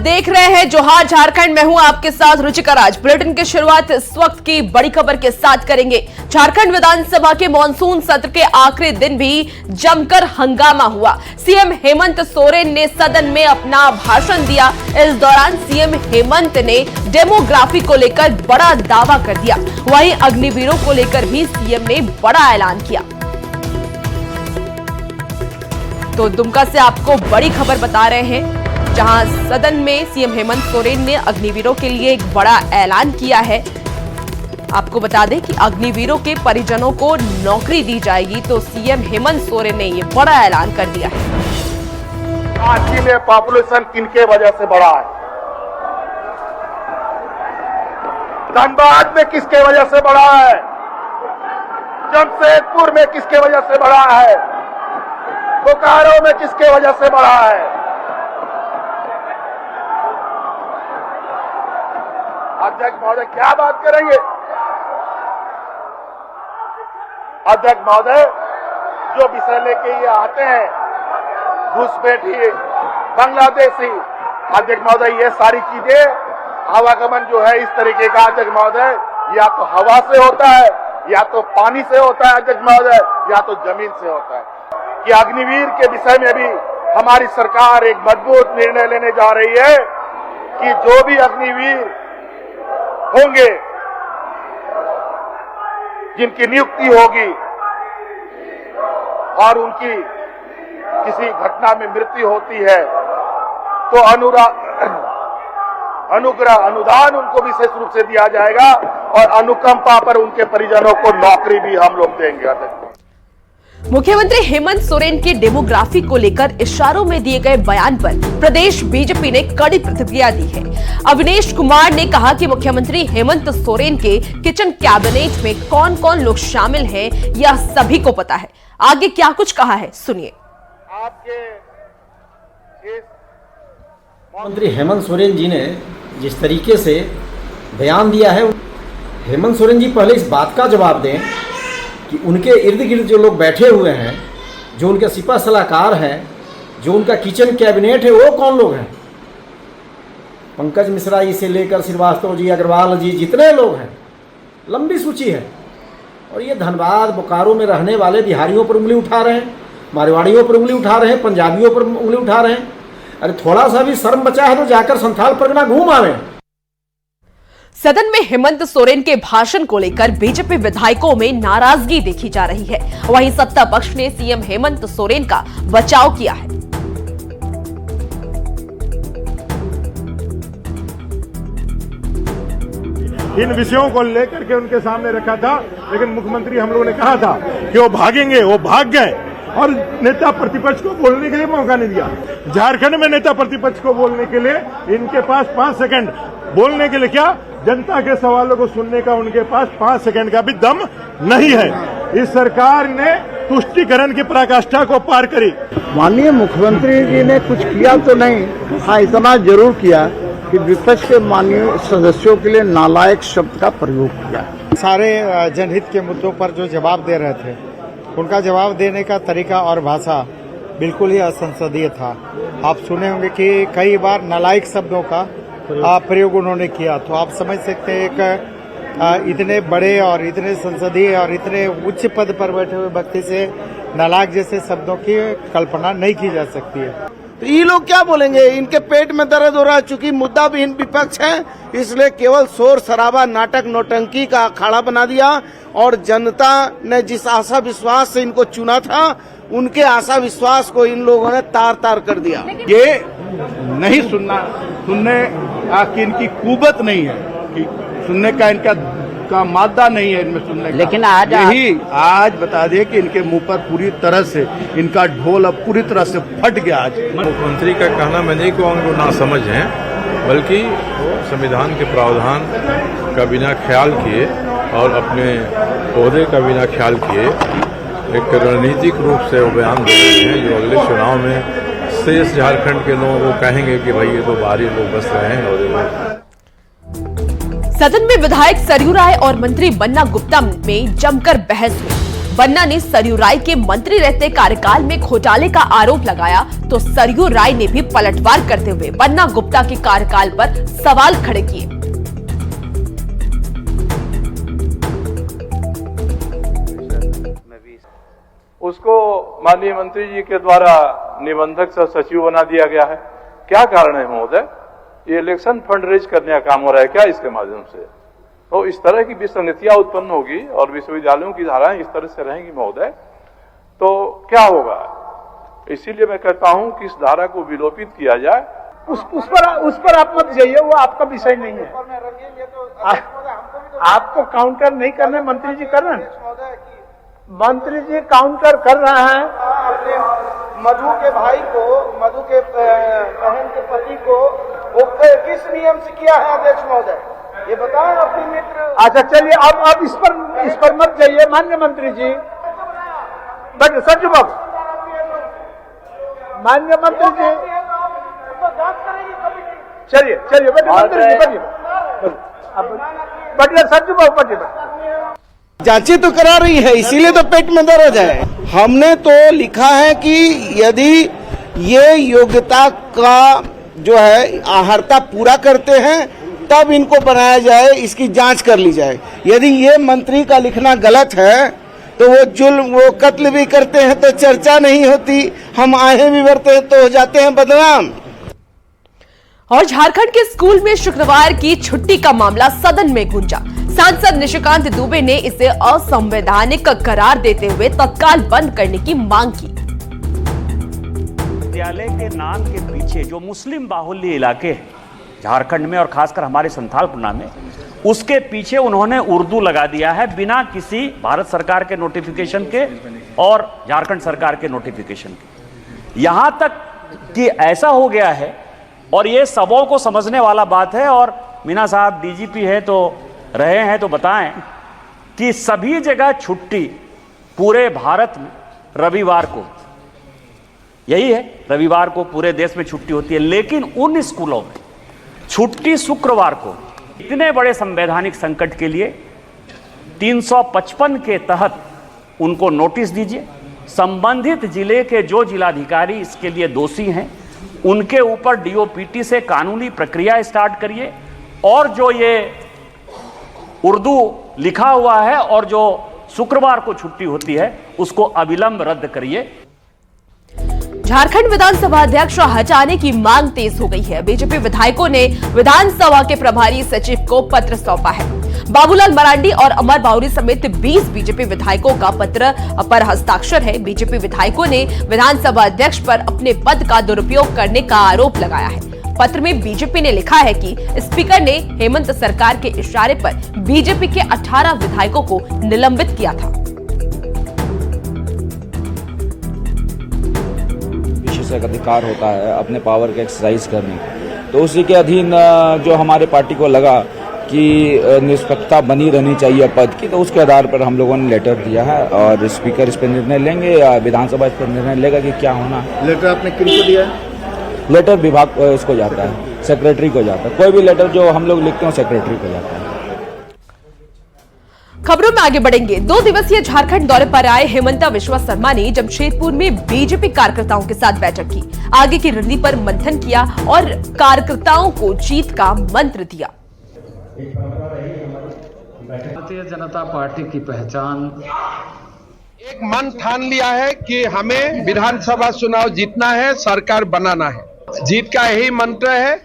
देख रहे हैं जोहार झारखंड। मैं हूं आपके साथ रुचिका राज। बुलेटिन की शुरुआत इस वक्त की बड़ी खबर के साथ करेंगे। झारखंड विधानसभा के मॉनसून सत्र के आखिरी दिन भी जमकर हंगामा हुआ। सीएम हेमंत सोरेन ने सदन में अपना भाषण दिया। इस दौरान सीएम हेमंत ने डेमोग्राफी को लेकर बड़ा दावा कर दिया। वहीं अग्निवीरों को लेकर भी सीएम ने बड़ा ऐलान किया। तो दुमका से आपको बड़ी खबर बता रहे हैं, जहां सदन में सीएम हेमंत सोरेन ने अग्निवीरों के लिए एक बड़ा ऐलान किया है। आपको बता दें कि अग्निवीरों के परिजनों को नौकरी दी जाएगी। तो सीएम हेमंत सोरेन ने ये बड़ा ऐलान कर दिया है। रांची में पॉपुलेशन किनके वजह से बढ़ा है? धनबाद में किसके वजह से बढ़ा है? जमशेदपुर में किसके वजह से बढ़ा है? बोकारो में किसके वजह से बढ़ा है? अध्यक्ष महोदय क्या बात करेंगे? अध्यक्ष महोदय जो विषय लेके ये आते हैं, घुसपैठी, बांग्लादेशी, अध्यक्ष महोदय ये सारी चीजें, आवागमन जो है इस तरीके का अध्यक्ष महोदय, या तो हवा से होता है, या तो पानी से होता है अध्यक्ष महोदय, या तो जमीन से होता है। कि अग्निवीर के विषय में भी हमारी सरकार एक मजबूत निर्णय लेने जा रही है कि जो भी अग्निवीर होंगे, जिनकी नियुक्ति होगी और उनकी किसी घटना में मृत्यु होती है, तो अनुग्रह अनुदान उनको विशेष रूप से दिया जाएगा और अनुकंपा पर उनके परिजनों को नौकरी भी हम लोग देंगे। मुख्यमंत्री हेमंत सोरेन की डेमोग्राफी को लेकर इशारों में दिए गए बयान पर प्रदेश बीजेपी ने कड़ी प्रतिक्रिया दी है। अविनेश कुमार ने कहा कि मुख्यमंत्री हेमंत सोरेन के किचन कैबिनेट में कौन कौन लोग शामिल हैं, यह सभी को पता है। आगे क्या कुछ कहा है, सुनिए। मुख्यमंत्री हेमंत सोरेन जी ने जिस तरीके से बयान दिया है, हेमंत सोरेन जी पहले इस बात का जवाब दें कि उनके इर्द गिर्द जो लोग बैठे हुए हैं, जो उनके सिपा सलाहकार हैं, जो उनका किचन कैबिनेट है, वो कौन लोग हैं। पंकज मिश्रा जी से लेकर श्रीवास्तव जी, अग्रवाल जी, जितने लोग हैं, लंबी सूची है। और ये धनबाद बोकारो में रहने वाले बिहारियों पर उंगली उठा रहे हैं, मारवाड़ियों पर उंगली उठा रहे हैं, पंजाबियों पर उंगली उठा रहे हैं। अरे थोड़ा सा भी शर्म बचा है तो जाकर संथाल परगना घूम आवे। सदन में हेमंत सोरेन के भाषण को लेकर बीजेपी विधायकों में नाराजगी देखी जा रही है। वहीं सत्ता पक्ष ने सीएम हेमंत सोरेन का बचाव किया है। इन विषयों को लेकर के उनके सामने रखा था, लेकिन मुख्यमंत्री हम लोगों ने कहा था कि वो भागेंगे, वो भाग गए और नेता प्रतिपक्ष को बोलने के लिए मौका नहीं दिया। झारखंड में नेता प्रतिपक्ष को बोलने के लिए इनके पास 5 सेकंड बोलने के लिए, क्या जनता के सवालों को सुनने का उनके पास 5 सेकंड का भी दम नहीं है। इस सरकार ने तुष्टीकरण की पराकाष्ठा को पार करी। माननीय मुख्यमंत्री जी ने कुछ किया तो नहीं, हाँ इतना जरूर किया कि विपक्ष के माननीय सदस्यों के लिए नालायक शब्द का प्रयोग किया। सारे जनहित के मुद्दों पर जो जवाब दे रहे थे, उनका जवाब देने का तरीका और भाषा बिल्कुल ही असंसदीय था। आप सुने होंगे कि कई बार नालायक शब्दों का प्रयोग उन्होंने किया। तो आप समझ सकते हैं एक इतने बड़े और इतने संसदीय और इतने उच्च पद पर बैठे हुए व्यक्ति से नालायक जैसे शब्दों की कल्पना नहीं की जा सकती है। तो ये लोग क्या बोलेंगे? इनके पेट में दर्द हो रहा है, चूंकि मुद्दा विहीन विपक्ष है, इसलिए केवल शोर शराबा, नाटक नौटंकी का अखाड़ा बना दिया। और जनता ने जिस आशा विश्वास से इनको चुना था, उनके आशा विश्वास को इन लोगों ने तार तार कर दिया। ये नहीं सुनने की इनकी कुवत नहीं है, कि सुनने का इनका मादा नहीं है इनमें सुनने का। लेकिन आज बता दें कि इनके मुंह पर पूरी तरह से इनका ढोल अब पूरी तरह से फट गया। आज मुख्यमंत्री का कहना मैं नहीं कहूँगा वो ना समझ हैं, बल्कि संविधान के प्रावधान का बिना ख्याल किए और अपने ओहदे का बिना ख्याल किए एक रणनीतिक रूप से वो बयान दे रहे हैं, जो अगले चुनाव में शेष झारखंड के लोग वो कहेंगे कि भाई ये तो बाहरी लोग बस रहे हैं। और सदन में विधायक सरयू राय और मंत्री बन्ना गुप्ता में जमकर बहस हुई। बन्ना ने सरयू राय के मंत्री रहते कार्यकाल में घोटाले का आरोप लगाया तो सरयू राय ने भी पलटवार करते हुए बन्ना गुप्ता के कार्यकाल पर सवाल खड़े किए। उसको माननीय मंत्री जी के द्वारा निबंधक सह सचिव बना दिया गया है। क्या कारण है महोदय? ये इलेक्शन फंड रेज करने का काम हो रहा है क्या इसके माध्यम से? तो इस तरह की विसंगतियां उत्पन्न होगी और विश्वविद्यालयों की धाराएं इस तरह से रहेंगी महोदय, तो क्या होगा? इसीलिए मैं कहता हूं कि इस धारा को विलोपित किया जाए। उस पर आप मत जाइए, वो आपका विषय नहीं है। आपको काउंटर नहीं करने मंत्री जी कर रहे हैं। मंत्री जी काउंटर कर रहे हैं। अपने मधु के भाई को, मधु के बहन के पति को वो किस नियम से किया है अध्यक्ष महोदय, ये बताएं अपने मित्र। अच्छा चलिए, अब इस पर मत जाइए माननीय मंत्री जी। बट सच बाबू, माननीय मंत्री जी चलिए बेटे मंत्री जी बढ़िए, सच बाबू बढ़िए। जांचें तो करा रही है, इसीलिए तो पेट में दर्द है। हमने तो लिखा है कि यदि ये योग्यता का जो है आहर्ता पूरा करते हैं तब इनको बनाया जाए, इसकी जांच कर ली जाए। यदि ये मंत्री का लिखना गलत है तो वो जुल्म, वो कत्ल भी करते हैं तो चर्चा नहीं होती, हम आहें भी भरते हैं तो हो जाते हैं बदनाम। और झारखंड के स्कूल में शुक्रवार की छुट्टी का मामला सदन में गूंजा। सांसद निशिकांत दुबे ने इसे असंवैधानिक करार देते हुए तत्काल बंद करने की मांग की। विद्यालय के नाम के पीछे जो मुस्लिम बाहुल्य इलाके हैं झारखंड में और खासकर हमारे संथालपुरा में, उसके पीछे उन्होंने उर्दू लगा दिया है बिना किसी भारत सरकार के नोटिफिकेशन के और झारखंड सरकार के नोटिफिकेशन के। यहां तक कि ऐसा हो गया है, और ये सबों को समझने वाला बात है, और मीना साहब डीजीपी है तो रहे हैं तो बताएं कि सभी जगह छुट्टी पूरे भारत में रविवार को, यही है, रविवार को पूरे देश में छुट्टी होती है, लेकिन उन स्कूलों में छुट्टी शुक्रवार को। इतने बड़े संवैधानिक संकट के लिए 355 के तहत उनको नोटिस दीजिए। संबंधित जिले के जो जिलाधिकारी इसके लिए दोषी हैं उनके ऊपर डीओपीटी से कानूनी प्रक्रिया स्टार्ट करिए, और जो ये उर्दू लिखा हुआ है और जो शुक्रवार को छुट्टी होती है उसको अविलंब रद्द करिए। झारखंड विधानसभा अध्यक्ष हटाने की मांग तेज हो गई है। बीजेपी विधायकों ने विधानसभा के प्रभारी सचिव को पत्र सौंपा है। बाबूलाल मरांडी और अमर बाउरी समेत 20 बीजेपी विधायकों का पत्र पर हस्ताक्षर है। बीजेपी विधायकों ने विधानसभा अध्यक्ष पर अपने पद का दुरुपयोग करने का आरोप लगाया है। पत्र में बीजेपी ने लिखा है कि स्पीकर ने हेमंत सरकार के इशारे पर बीजेपी के 18 विधायकों को निलंबित किया था। विशेष अधिकार होता है अपने पावर का एक्सरसाइज करने का, तो उसी के अधीन जो हमारे पार्टी को लगा कि निष्पक्षता बनी रहनी चाहिए पद की, तो उसके आधार पर हम लोगों ने लेटर दिया है, और स्पीकर इस पर निर्णय लेंगे या विधानसभा इस पर निर्णय लेगा कि क्या होना है। लेटर आपने किनको दिया है? लेटर विभाग इसको जाता है, सेक्रेटरी को जाता है। कोई भी लेटर जो हम लोग लिखते हैं सेक्रेटरी को जाता है। खबरों में आगे बढ़ेंगे। 2 दिवसीय झारखंड दौरे पर आए हेमंता विश्वा शर्मा ने जमशेदपुर में बीजेपी कार्यकर्ताओं के साथ बैठक की, आगे की रणनीति पर मंथन किया और कार्यकर्ताओं को जीत का मंत्र दिया। भारतीय जनता पार्टी की पहचान, एक मन ठान लिया है कि हमें विधानसभा चुनाव जीतना है, सरकार बनाना है। जीत का यही मंत्र है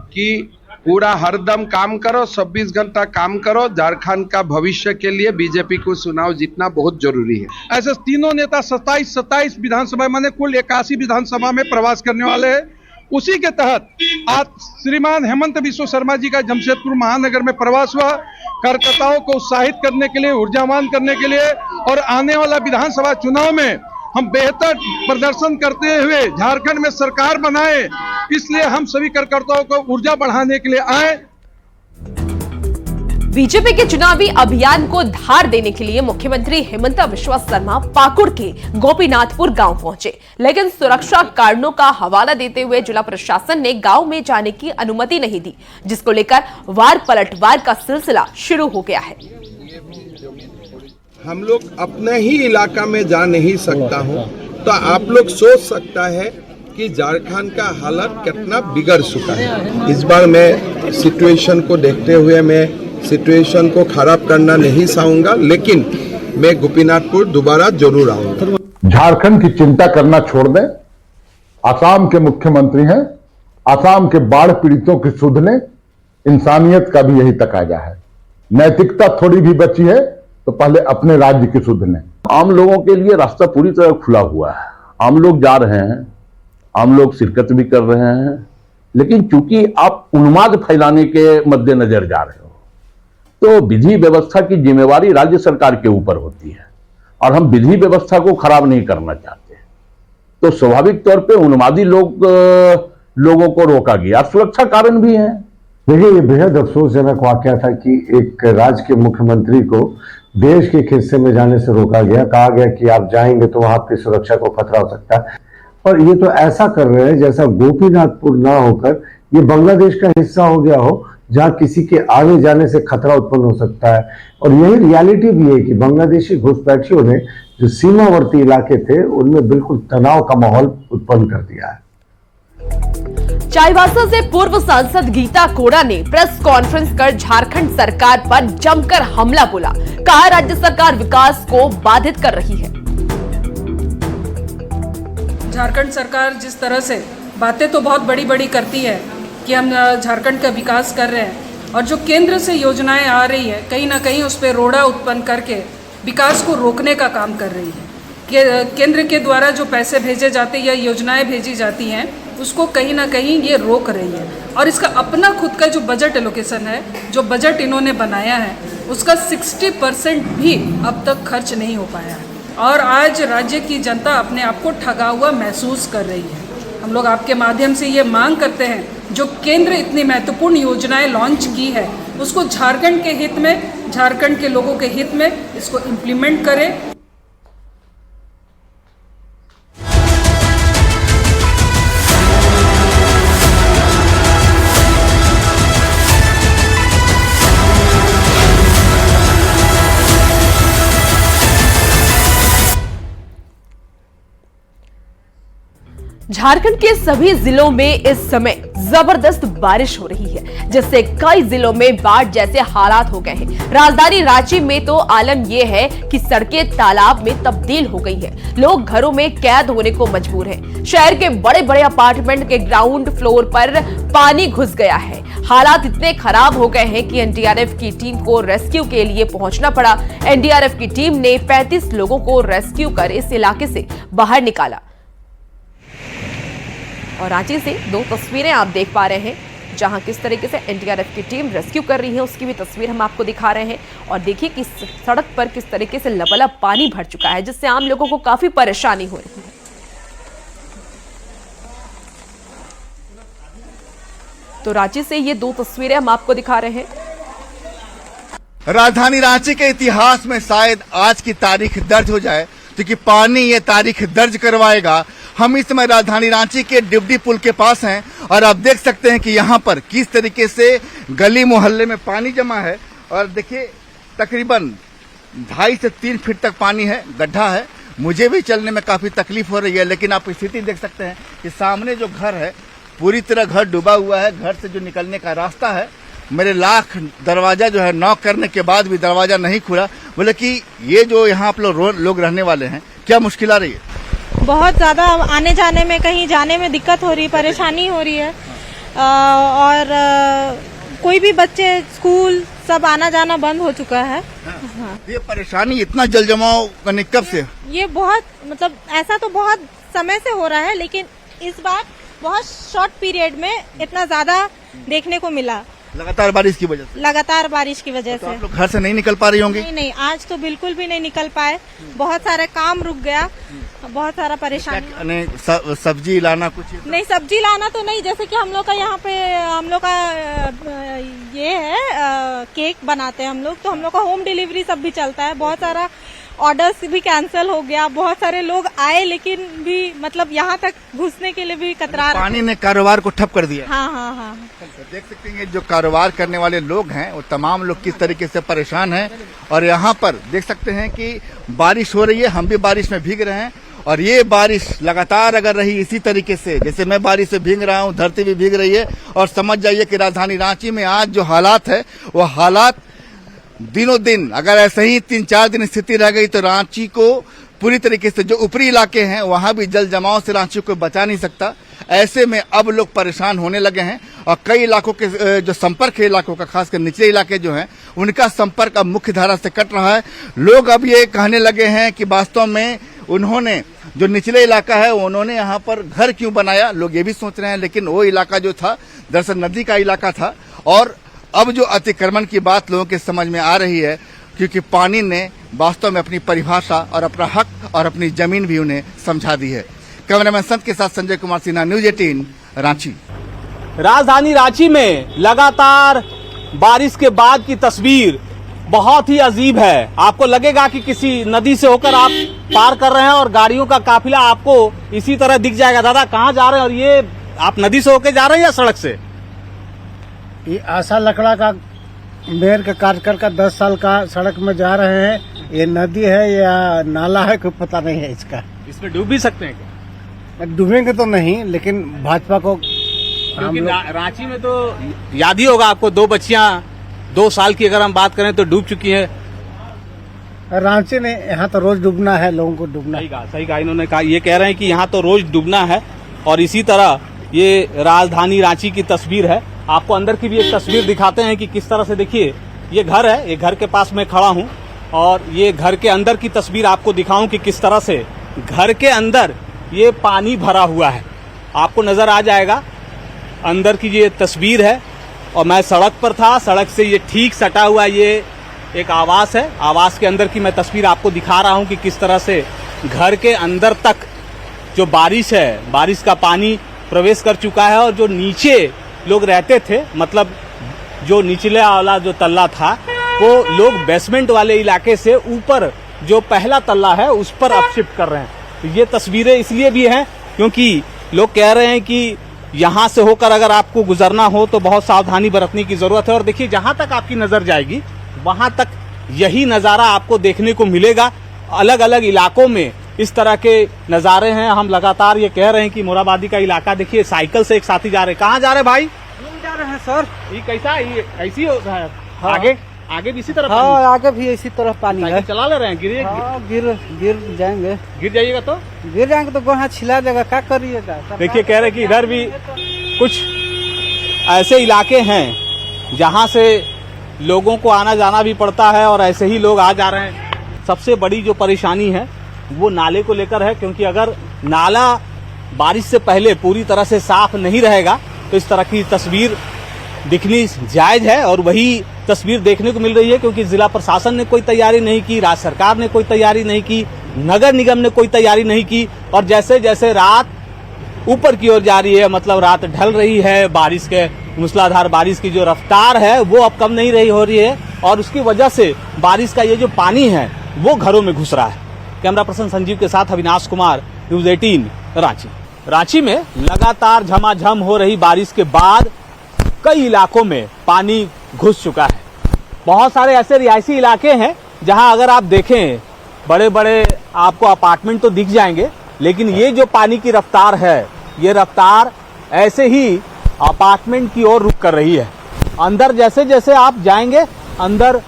कि पूरा हरदम काम करो, 24 घंटा काम करो। झारखंड का भविष्य के लिए बीजेपी को चुनाव जीतना बहुत जरूरी है। ऐसे तीनों नेता 27 विधानसभा माने कुल 81 विधानसभा में प्रवास करने वाले हैं। उसी के तहत आज श्रीमान हेमंत विश्व शर्मा जी का जमशेदपुर महानगर में प्रवास हुआ, कार्यकर्ताओं को उत्साहित करने के लिए, ऊर्जावान करने के लिए, और आने वाला विधानसभा चुनाव में हम बेहतर प्रदर्शन करते हुए झारखंड में सरकार बनाए, इसलिए हम सभी कार्यकर्ताओं को ऊर्जा बढ़ाने के लिए आए। बीजेपी के चुनावी अभियान को धार देने के लिए मुख्यमंत्री हेमंता विश्वा शर्मा पाकुड़ के गोपीनाथपुर गांव पहुंचे, लेकिन सुरक्षा कारणों का हवाला देते हुए जिला प्रशासन ने गांव में जाने की अनुमति नहीं दी, जिसको लेकर वार पलटवार का सिलसिला शुरू हो गया है। हम लोग अपने ही इलाका में जा नहीं सकता हूँ, तो आप लोग सोच सकता है कि झारखंड का हालत कितना बिगड़ चुका है। इस बार मैं सिचुएशन को देखते हुए मैं सिचुएशन को खराब करना नहीं चाहूँगा, लेकिन मैं गोपीनाथपुर दोबारा जरूर आऊँगा। झारखंड की चिंता करना छोड़ दें। असम के मुख्यमंत्री हैं, असम के बाढ़ पीड़ितों की सुध लें। इंसानियत का भी यही तकाजा है। नैतिकता थोड़ी भी बची है तो पहले अपने राज्य की सुध लें। आम लोगों के लिए रास्ता पूरी तरह खुला हुआ है। आम लोग जा रहे हैं, आम लोग शिरकत भी कर रहे हैं, लेकिन चूंकि आप उन्माद फैलाने के मद्देनजर जा रहे हो तो विधि व्यवस्था की जिम्मेवारी राज्य सरकार के ऊपर होती है और हम विधि व्यवस्था को खराब नहीं करना चाहते। तो स्वाभाविक तौर पे उन्मादी लोगों को रोका गया। सुरक्षा कारण भी है। देखिए, ये बेहद अफसोसजनक वाकया था कि एक राज्य के मुख्यमंत्री को देश के एक हिस्से में जाने से रोका गया। कहा गया कि आप जाएंगे तो वहां आपकी सुरक्षा को खतरा हो सकता है, और ये तो ऐसा कर रहे हैं जैसा गोपीनाथपुर ना होकर ये बांग्लादेश का हिस्सा हो गया हो, जहां किसी के आने जाने से खतरा उत्पन्न हो सकता है। और यही रियलिटी भी है कि बांग्लादेशी घुसपैठियों ने जो सीमावर्ती इलाके थे उनमें बिल्कुल तनाव का माहौल उत्पन्न कर दिया है। चाईबासा से पूर्व सांसद गीता कोड़ा ने प्रेस कॉन्फ्रेंस कर झारखंड सरकार पर जमकर हमला बोला। कहा, राज्य सरकार विकास को बाधित कर रही है। झारखंड सरकार जिस तरह से बातें तो बहुत बड़ी बड़ी करती है कि हम झारखंड का विकास कर रहे हैं, और जो केंद्र से योजनाएं आ रही है कहीं ना कहीं उस पर रोड़ा उत्पन्न करके विकास को रोकने का काम कर रही है। केंद्र के द्वारा जो पैसे भेजे जाते या योजनाएं भेजी जाती हैं उसको कहीं ना कहीं ये रोक रही है। और इसका अपना खुद का जो बजट एलोकेशन है, जो बजट इन्होंने बनाया है, उसका 60% भी अब तक खर्च नहीं हो पाया है। और आज राज्य की जनता अपने आप को ठगा हुआ महसूस कर रही है। हम लोग आपके माध्यम से ये मांग करते हैं, जो केंद्र इतनी महत्वपूर्ण योजनाएं लॉन्च की है उसको झारखंड के हित में, झारखंड के लोगों के हित में इसको इम्प्लीमेंट करें। झारखंड के सभी जिलों में इस समय जबरदस्त बारिश हो रही है, जिससे कई जिलों में बाढ़ जैसे हालात हो गए हैं। राजधानी रांची में तो आलम यह है कि सड़कें तालाब में तब्दील हो गई हैं। लोग घरों में कैद होने को मजबूर हैं। शहर के बड़े बड़े अपार्टमेंट के ग्राउंड फ्लोर पर पानी घुस गया है। हालात इतने खराब हो गए हैं कि एनडीआरएफ की टीम को रेस्क्यू के लिए पहुंचना पड़ा। एनडीआरएफ की टीम ने 35 लोगों को रेस्क्यू कर इस इलाके से बाहर निकाला। और रांची से 2 तस्वीरें आप देख पा रहे हैं, जहां किस तरीके से एनडीआरएफ की टीम रेस्क्यू कर रही है, उसकी भी तस्वीर हम आपको दिखा रहे हैं। और देखिए कि सड़क पर किस तरीके से लबालब पानी भर चुका है, जिससे आम लोगों को काफी परेशानी हो रही है। तो रांची से ये 2 तस्वीरें हम आपको दिखा रहे हैं। राजधानी रांची के इतिहास में शायद आज की तारीख दर्ज हो जाए, क्योंकि पानी ये तारीख दर्ज करवाएगा। हम इस समय राजधानी रांची के डिबडी पुल के पास हैं और आप देख सकते हैं कि यहाँ पर किस तरीके से गली मोहल्ले में पानी जमा है। और देखिए, तकरीबन 2.5 से 3 फीट तक पानी है, गड्ढा है। मुझे भी चलने में काफी तकलीफ हो रही है, लेकिन आप स्थिति देख सकते हैं कि सामने जो घर है पूरी तरह घर डूबा हुआ है। घर से जो निकलने का रास्ता है, मेरे लाख दरवाजा जो है नॉक करने के बाद भी दरवाजा नहीं खुला। बोले कि ये जो यहाँ आप लोग रहने वाले हैं, क्या मुश्किल आ रही है? बहुत ज़्यादा आने जाने में, कहीं जाने में दिक्कत हो रही, परेशानी हो रही है। और कोई भी बच्चे स्कूल सब आना जाना बंद हो चुका है। हाँ। ये परेशानी इतना जल जमाव करने कब से? ये बहुत मतलब ऐसा तो बहुत समय से हो रहा है, लेकिन इस बार बहुत शॉर्ट पीरियड में इतना ज्यादा देखने को मिला। लगातार बारिश की वजह से? लगातार बारिश की वजह से। आप लोग घर से नहीं निकल पा रही होंगी? नहीं, आज तो बिल्कुल भी नहीं निकल पाए। बहुत सारे काम रुक गया, बहुत सारा परेशानी। सब्जी लाना कुछ? नहीं, सब्जी लाना तो नहीं। जैसे कि हम लोग का यहाँ पे हम लोग का ये है केक बनाते हैं हम लोग, तो हम लोग का होम डिलीवरी सब भी चलता है। बहुत सारा ऑर्डर्स भी कैंसिल हो गया। बहुत सारे लोग आए लेकिन भी मतलब यहाँ तक घुसने के लिए भी कतरा रहे। पानी ने कारोबार को ठप कर दिया। हाँ। देख सकते हैं जो कारोबार करने वाले लोग हैं वो तमाम लोग किस तरीके से परेशान हैं। और यहाँ पर देख सकते हैं कि बारिश हो रही है, हम भी बारिश में भीग रहे हैं और ये बारिश लगातार अगर रही इसी तरीके से, जैसे मैं बारिश से भीग रहा हूँ, धरती भी भीग रही है। और समझ जाइए कि राजधानी रांची में आज जो हालात है वो हालात दिनों दिन अगर ऐसे ही 3-4 दिन स्थिति रह गई तो रांची को पूरी तरीके से जो ऊपरी इलाके हैं वहां भी जल जमाव से रांची को बचा नहीं सकता। ऐसे में अब लोग परेशान होने लगे हैं और कई इलाकों के जो संपर्क है इलाकों का, खासकर निचले इलाके जो हैं उनका संपर्क अब मुख्य धारा से कट रहा है। लोग अब ये कहने लगे हैं कि वास्तव में उन्होंने जो निचले इलाका है उन्होंने यहाँ पर घर क्यों बनाया, लोग ये भी सोच रहे हैं। लेकिन वो इलाका जो था दरअसल नदी का इलाका था और अब जो अतिक्रमण की बात लोगों के समझ में आ रही है क्योंकि पानी ने वास्तव में अपनी परिभाषा और अपना हक और अपनी जमीन भी उन्हें समझा दी है। कैमरामैन संत के साथ संजय कुमार सिन्हा, न्यूज 18 रांची। राजधानी रांची में लगातार बारिश के बाद की तस्वीर बहुत ही अजीब है। आपको लगेगा कि किसी नदी से होकर आप पार कर रहे हैं और गाड़ियों का काफिला आपको इसी तरह दिख जाएगा। दादा कहाँ जा रहे हैं और ये आप नदी से होकर जा रहे हैं या सड़क से? ये आशा लकड़ा का मेयर का कार्यकाल का 10 साल का सड़क में जा रहे हैं। ये नदी है या नाला है कोई पता नहीं है इसका। इसमें डूब भी सकते हैं क्या? डूबेंगे तो नहीं, लेकिन भाजपा को क्योंकि रांची में तो याद ही होगा आपको 2 बच्चियां 2 साल की अगर हम बात करें तो डूब चुकी है। रांची ने यहाँ तो रोज डूबना है, लोगों को डूबना। सही कहा इन्होंने कहा, ये कह रहे हैं कि यहाँ तो रोज डूबना है। और इसी तरह ये राजधानी रांची की तस्वीर है। आपको अंदर की भी एक तस्वीर दिखाते हैं कि किस तरह से, देखिए ये घर है, ये घर के पास मैं खड़ा हूँ और ये घर के अंदर की तस्वीर आपको दिखाऊं कि किस तरह से घर के अंदर ये पानी भरा हुआ है। आपको नजर आ जाएगा अंदर की ये तस्वीर है। और मैं सड़क पर था, सड़क से ये ठीक सटा हुआ ये एक आवास है। आवास के अंदर की मैं तस्वीर आपको दिखा रहा हूँ कि किस तरह से घर के अंदर तक जो बारिश है, बारिश का पानी प्रवेश कर चुका है। और जो नीचे लोग रहते थे, मतलब जो निचले वाला जो तल्ला था, वो लोग बेसमेंट वाले इलाके से ऊपर जो पहला तल्ला है उस पर अब शिफ्ट कर रहे हैं। तो ये तस्वीरें इसलिए भी हैं क्योंकि लोग कह रहे हैं कि यहाँ से होकर अगर आपको गुजरना हो तो बहुत सावधानी बरतने की जरूरत है। और देखिए जहां तक आपकी नजर जाएगी वहां तक यही नजारा आपको देखने को मिलेगा। अलग अलग इलाकों में इस तरह के नजारे हैं। हम लगातार ये कह रहे हैं कि मोराबादी का इलाका, देखिए साइकिल से एक साथी जा रहे हैं। कहाँ जा रहे भाई? जा रहे हैं सर। ये कैसा, ये ऐसी हो रहा है? हाँ। आगे भी इसी तरफ? हाँ, आगे भी इसी तरफ पानी है। चला ले रहे हैं? गिर जाएंगे। गिर जाइएगा तो? गिर जाएंगे तो गोहा छिला देगा, क्या करिएगा? देखिए कह रहे हैं कि इधर भी कुछ ऐसे इलाके हैं जहां से लोगों को आना जाना भी पड़ता है और ऐसे ही लोग आ जा रहे हैं। सबसे बड़ी जो परेशानी है वो नाले को लेकर है, क्योंकि अगर नाला बारिश से पहले पूरी तरह से साफ नहीं रहेगा तो इस तरह की तस्वीर दिखनी जायज है। और वही तस्वीर देखने को मिल रही है क्योंकि जिला प्रशासन ने कोई तैयारी नहीं की, राज्य सरकार ने कोई तैयारी नहीं की, नगर निगम ने कोई तैयारी नहीं की। और जैसे जैसे रात ऊपर की ओर जा रही है, मतलब रात ढल रही है, बारिश के मूसलाधार बारिश की जो रफ्तार है वो अब कम नहीं रही हो रही है और उसकी वजह से बारिश का ये जो पानी है वो घरों में घुस रहा है। कैमरा पर्सन संजीव के साथ अविनाश कुमार, न्यूज 18 रांची। रांची में लगातार झमाझम हो रही बारिश के बाद कई इलाकों में पानी घुस चुका है। बहुत सारे ऐसे रिहायशी इलाके हैं जहां अगर आप देखें बड़े बड़े आपको अपार्टमेंट तो दिख जाएंगे, लेकिन ये जो पानी की रफ्तार है, ये रफ्तार ऐसे ही अपार्टमेंट की ओर रुख कर रही है। अंदर जैसे जैसे आप जाएंगे अंदर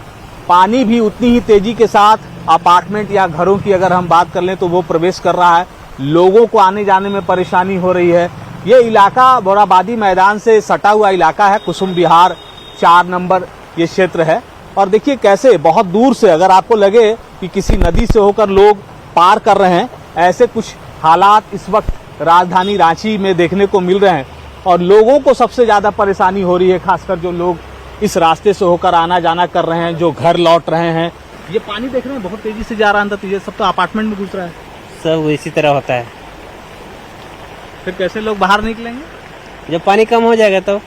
पानी भी उतनी ही तेजी के साथ अपार्टमेंट या घरों की अगर हम बात कर लें तो वो प्रवेश कर रहा है। लोगों को आने जाने में परेशानी हो रही है। ये इलाका मोराबादी मैदान से सटा हुआ इलाका है, कुसुम विहार 4 नंबर ये क्षेत्र है। और देखिए कैसे बहुत दूर से अगर आपको लगे कि किसी नदी से होकर लोग पार कर रहे हैं, ऐसे कुछ हालात इस वक्त राजधानी रांची में देखने को मिल रहे हैं। और लोगों को सबसे ज्यादा परेशानी हो रही है, खासकर जो लोग इस रास्ते से होकर आना जाना कर रहे हैं, जो घर लौट रहे हैं। ये पानी देख रहे हैं बहुत तेजी से जा रहा है अंदर, तो ये सब तो अपार्टमेंट में घुस रहा है। सब इसी तरह होता है। फिर कैसे लोग बाहर निकलेंगे? जब पानी कम हो जाएगा तो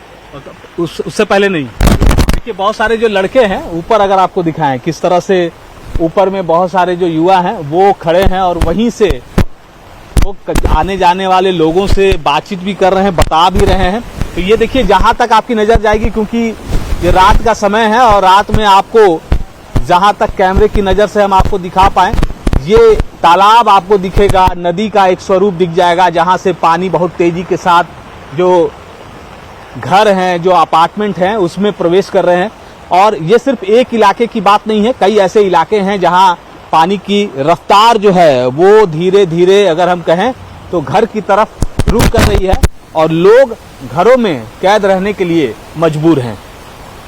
उससे पहले नहीं। देखिए बहुत सारे जो लड़के हैं ऊपर अगर आपको दिखाएं किस तरह से ऊपर में बहुत सारे जो युवा हैं वो खड़े हैं और वहीं से वो आने जाने वाले लोगों से बातचीत भी कर रहे हैं, बता भी रहे हैं। तो ये देखिए जहां तक आपकी नजर जाएगी, क्योंकि ये रात का समय है और रात में आपको जहां तक कैमरे की नजर से हम आपको दिखा पाए, ये तालाब आपको दिखेगा, नदी का एक स्वरूप दिख जाएगा जहां से पानी बहुत तेजी के साथ जो घर हैं, जो अपार्टमेंट हैं उसमें प्रवेश कर रहे हैं। और ये सिर्फ एक इलाके की बात नहीं है, कई ऐसे इलाके हैं जहां पानी की रफ्तार जो है वो धीरे धीरे अगर हम कहें तो घर की तरफ रुख कर रही है और लोग घरों में कैद रहने के लिए मजबूर हैं।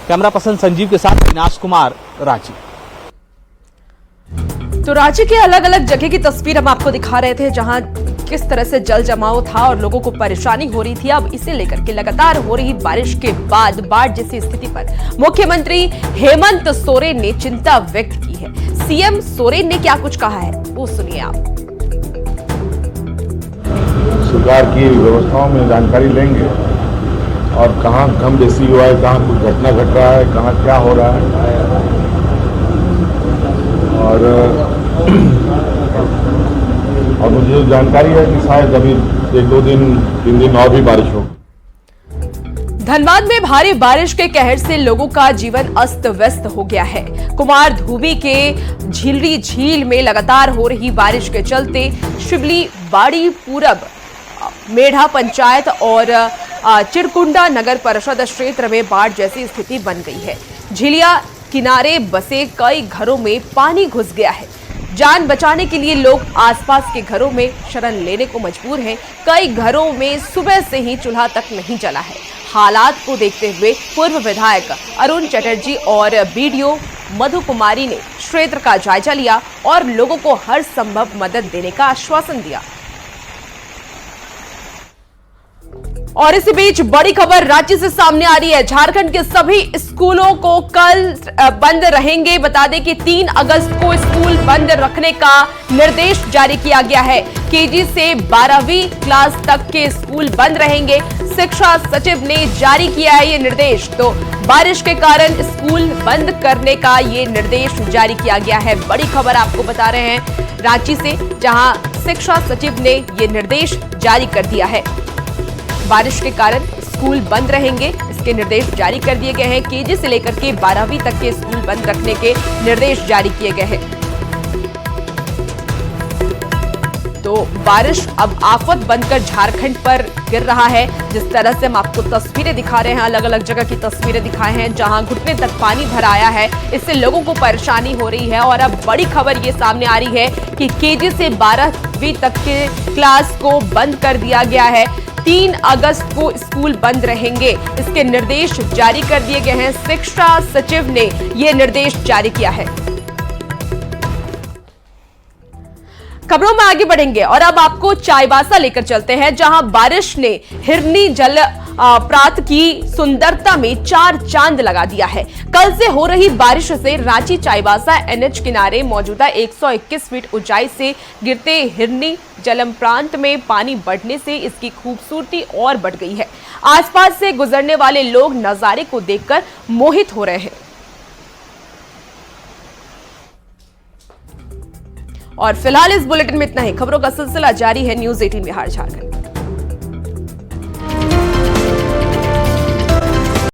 कैमरा पर्सन संजीव के साथ विनाश कुमार, रांची। तो रांची के अलग अलग जगह की तस्वीर हम आपको दिखा रहे थे जहां किस तरह से जल जमाव था और लोगों को परेशानी हो रही थी। अब इसे लेकर के लगातार हो रही बारिश के बाद बाढ़ जैसी स्थिति पर मुख्यमंत्री हेमंत सोरेन ने चिंता व्यक्त की है। सीएम सोरेन ने क्या कुछ कहा है वो सुनिए आप। सरकार की व्यवस्थाओं में जानकारी लेंगे और कहाँ कम बेसी हुआ है, कहाँ कुछ घटना घट रहा है, कहाँ क्या हो रहा है, और मुझे जानकारी है कि शायद अभी 1-2 दिन 3 दिन और भी बारिश होगी। धनबाद में भारी बारिश के कहर से लोगों का जीवन अस्त व्यस्त हो गया है। कुमार धुबी के झिलरी झील में लगातार हो रही बारिश के चलते शिवली बाड़ी पूरब मेढ़ा पंचायत और चिरकुंडा नगर परिषद क्षेत्र में बाढ़ जैसी स्थिति बन गई है। झिलिया किनारे बसे कई घरों में पानी घुस गया है। जान बचाने के लिए लोग आसपास के घरों में शरण लेने को मजबूर हैं। कई घरों में सुबह से ही चूल्हा तक नहीं जला है। हालात को देखते हुए पूर्व विधायक अरुण चटर्जी और बीडीओ मधु कुमारी ने क्षेत्र का जायजा लिया और लोगों को हर संभव मदद देने का आश्वासन दिया। और इसी बीच बड़ी खबर रांची से सामने आ रही है। झारखंड के सभी स्कूलों को कल बंद रहेंगे। बता दें कि 3 अगस्त को स्कूल बंद रखने का निर्देश जारी किया गया है। केजी से 12वीं क्लास तक के स्कूल बंद रहेंगे। शिक्षा सचिव ने जारी किया है ये निर्देश। तो बारिश के कारण स्कूल बंद करने का ये निर्देश जारी किया गया है। बड़ी खबर आपको बता रहे हैं रांची से, जहां शिक्षा सचिव ने ये निर्देश जारी कर दिया है। बारिश के कारण स्कूल बंद रहेंगे, इसके निर्देश जारी कर दिए गए हैं। केजी से लेकर के 12वीं तक के स्कूल बंद रखने के निर्देश जारी किए गए हैं। तो बारिश अब आफत बनकर झारखंड पर गिर रहा है। जिस तरह से हम आपको तस्वीरें दिखा रहे हैं, अलग अलग जगह की तस्वीरें दिखाए हैं जहां घुटने तक पानी भर आया है। इससे लोगों को परेशानी हो रही है। और अब बड़ी खबर ये सामने आ रही है कि केजी से 12वीं तक के क्लास को बंद कर दिया गया है। 3 अगस्त को स्कूल बंद रहेंगे, इसके निर्देश जारी कर दिए गए हैं। शिक्षा सचिव ने यह निर्देश जारी किया है। खबरों में आगे बढ़ेंगे और अब आपको चाईबासा लेकर चलते हैं, जहां बारिश ने हिरनी जल प्रात की सुंदरता में 4 चांद लगा दिया है। कल से हो रही बारिश से रांची चाईबासा एनएच किनारे मौजूदा 121 फीट ऊंचाई से गिरते हिरनी जलम प्रांत में पानी बढ़ने से इसकी खूबसूरती और बढ़ गई है। आसपास से गुजरने वाले लोग नजारे को देखकर मोहित हो रहे हैं। और फिलहाल इस बुलेटिन में इतना ही। खबरों का सिलसिला जारी है। न्यूज़ 18 बिहार झारखंड।